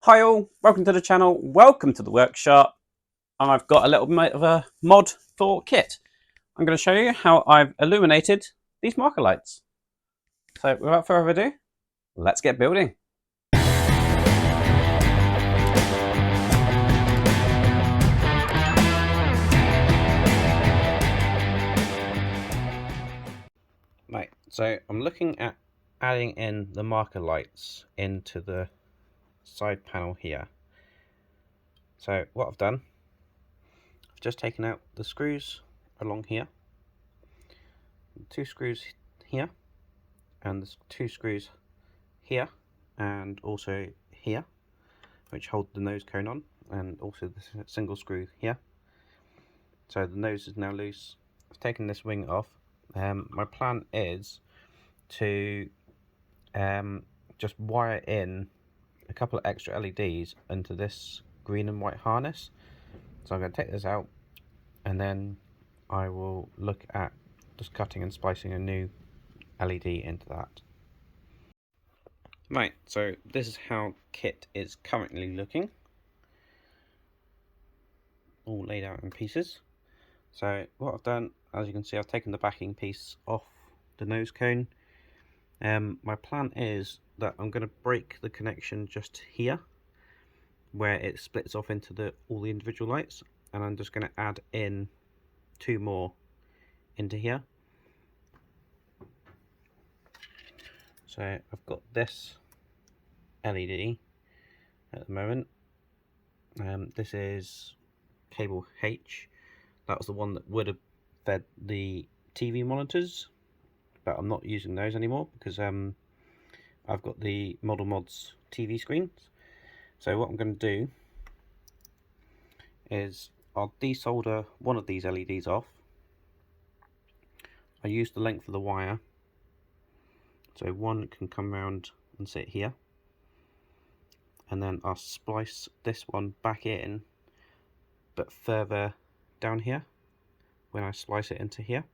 Hi all, welcome to the channel, welcome to the workshop. I've got a little bit of a mod for KITT. I'm going to show you how I've illuminated these marker lights. So without further ado, let's get building. Right, so I'm looking at adding in the marker lights into the side panel here. So what I've done, I've just taken out the screws along here, 2 screws here, and the 2 screws here, and also here, which hold the nose cone on, and also the single screw here. So the nose is now loose. I've taken this wing off. My plan is to just wire in a couple of extra LEDs into this green and white harness. So I'm going to take this out, and then I will look at just cutting and splicing a new LED into that. Right, so this is how KITT is currently looking, all laid out in pieces. So what I've done, as you can see, I've taken the backing piece off the nose cone. My plan is that I'm going to break the connection just here, where it splits off into all the individual lights, and I'm just going to add in 2 more into here. So I've got this LED at the moment. This is cable H. That was the one that would have fed the TV monitors, but I'm not using those anymore because I've got the ModelModz TV screens. So what I'm going to do is I'll desolder one of these LEDs off. I use the length of the wire, so one can come around and sit here, and then I'll splice this one back in, but further down here when I slice it into here,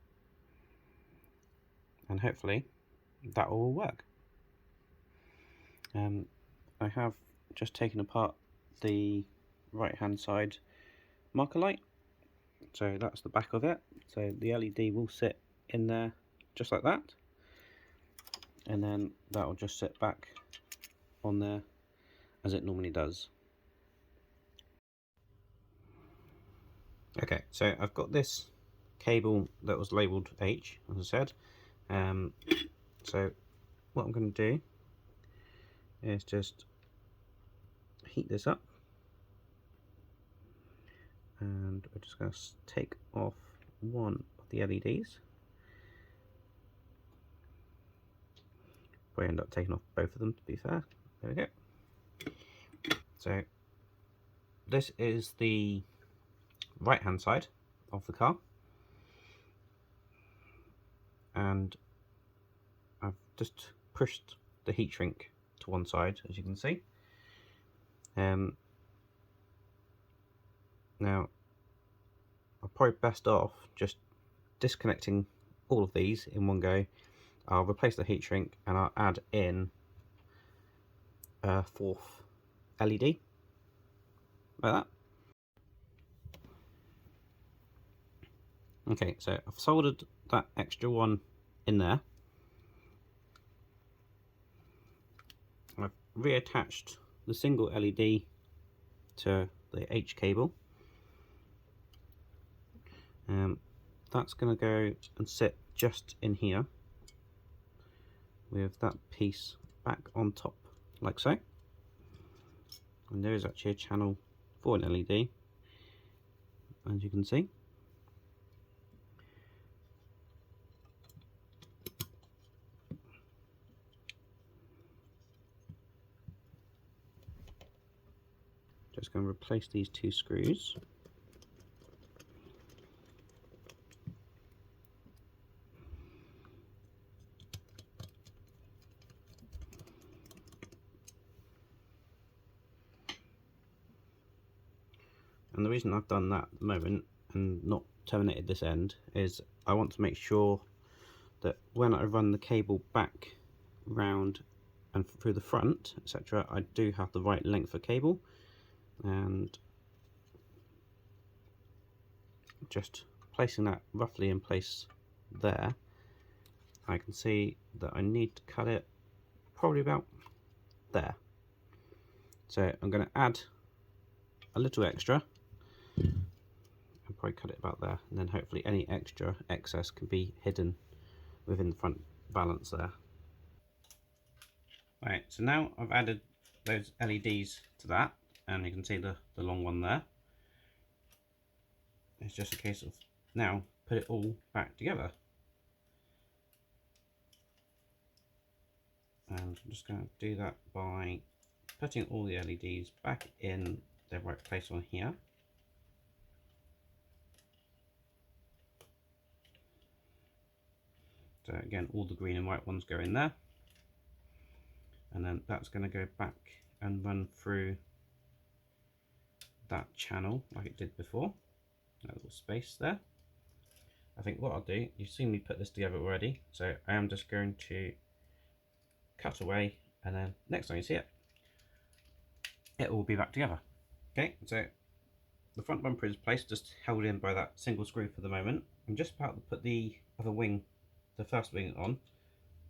and hopefully that will work. I have just taken apart the right hand side marker light, so that's the back of it. So the LED will sit in there just like that, and then that will just sit back on there as it normally does. Okay, so I've got this cable that was labelled H, as I said. So what I'm going to do is just heat this up, and we're just going to take off one of the LEDs. Probably end up taking off both of them, to be fair. There we go. So this is the right hand side of the car, and I've just pushed the heat shrink to one side, as you can see. Now I'm probably best off just disconnecting all of these in one go. I'll replace the heat shrink and I'll add in a 4th LED like that. Okay, so I've soldered that extra one in there. I've reattached the single LED to the H cable. That's going to go and sit just in here with that piece back on top, like so. And there is actually a channel for an LED, as you can see. Just going to replace these 2 screws. And the reason I've done that at the moment and not terminated this end is I want to make sure that when I run the cable back round and through the front, etc., I do have the right length of cable, and just placing that roughly in place there, I can see that I need to cut it probably about there. So I'm going to add a little extra and probably cut it about there, and then hopefully any extra excess can be hidden within the front valance there. Right, so now I've added those LEDs to that, and you can see the long one there. It's just a case of now put it all back together. And I'm just going to do that by putting all the LEDs back in their right place on here. So again, all the green and white ones go in there. And then that's going to go back and run through that channel like it did before. That little space there. I think what I'll do, you've seen me put this together already, so I am just going to cut away, and then next time you see it, it will be back together. Okay, so the front bumper is placed, just held in by that single screw for the moment. I'm just about to put the other wing, the first wing on,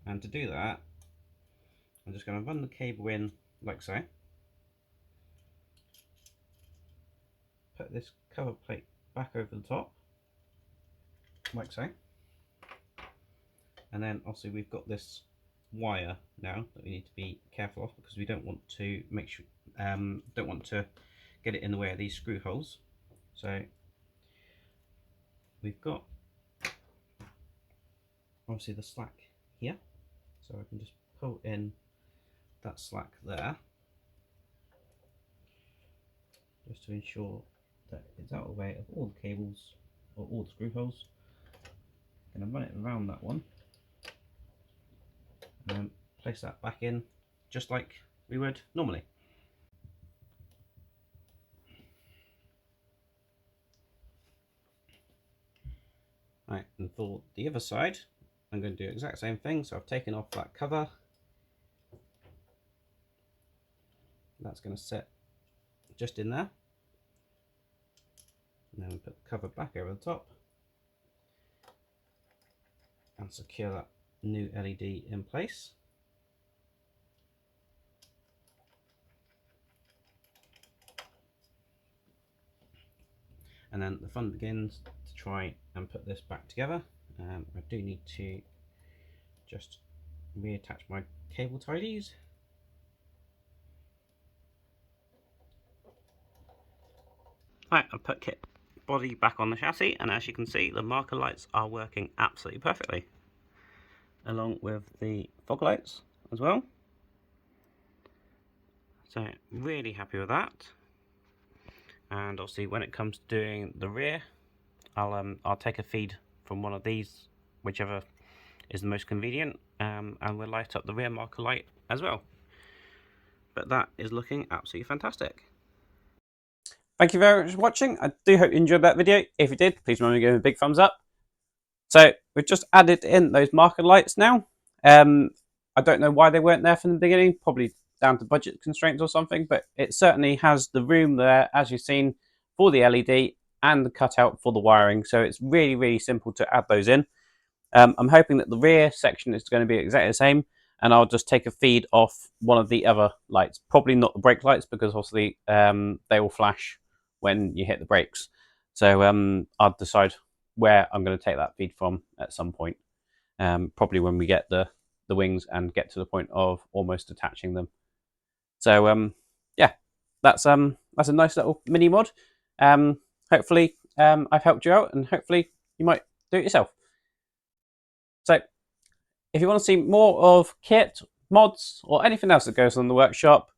and to do that, I'm just going to run the cable in like so. Put this cover plate back over the top, like so. And then obviously we've got this wire now that we need to be careful of, because we don't want to make sure, don't want to get it in the way of these screw holes. So we've got obviously the slack here, so I can just pull in that slack there, just to ensure that it's out of the way of all the cables or all the screw holes. I'm going to run it around that one and then place that back in just like we would normally. Right, and for the other side, I'm going to do the exact same thing. So I've taken off that cover. That's going to sit just in there. And then we put the cover back over the top and secure that new LED in place. And then the fun begins to try and put this back together. I do need to just reattach my cable tidies. Right, I've put KITT body back on the chassis, and as you can see, the marker lights are working absolutely perfectly, along with the fog lights as well. So really happy with that. And obviously when it comes to doing the rear, I'll take a feed from one of these, whichever is the most convenient, and we'll light up the rear marker light as well. But that is looking absolutely fantastic. Thank you very much for watching. I do hope you enjoyed that video. If you did, please remember to give me a big thumbs up. So we've just added in those marker lights now. I don't know why they weren't there from the beginning, probably down to budget constraints or something, but it certainly has the room there, as you've seen, for the LED and the cutout for the wiring. So it's really, really simple to add those in. I'm hoping that the rear section is going to be exactly the same, and I'll just take a feed off one of the other lights. Probably not the brake lights, because obviously they will flash when you hit the brakes. So I'll decide where I'm going to take that feed from at some point, probably when we get the wings and get to the point of almost attaching them. So yeah, that's a nice little mini mod. Hopefully I've helped you out, and hopefully you might do it yourself. So if you want to see more of KITT, mods, or anything else that goes on in the workshop,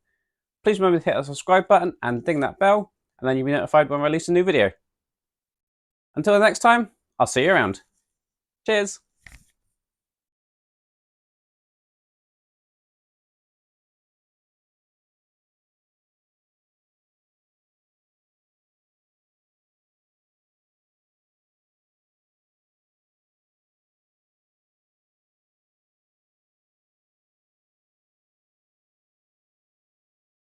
please remember to hit the subscribe button and ding that bell, and then you'll be notified when I release a new video. Until the next time, I'll see you around. Cheers!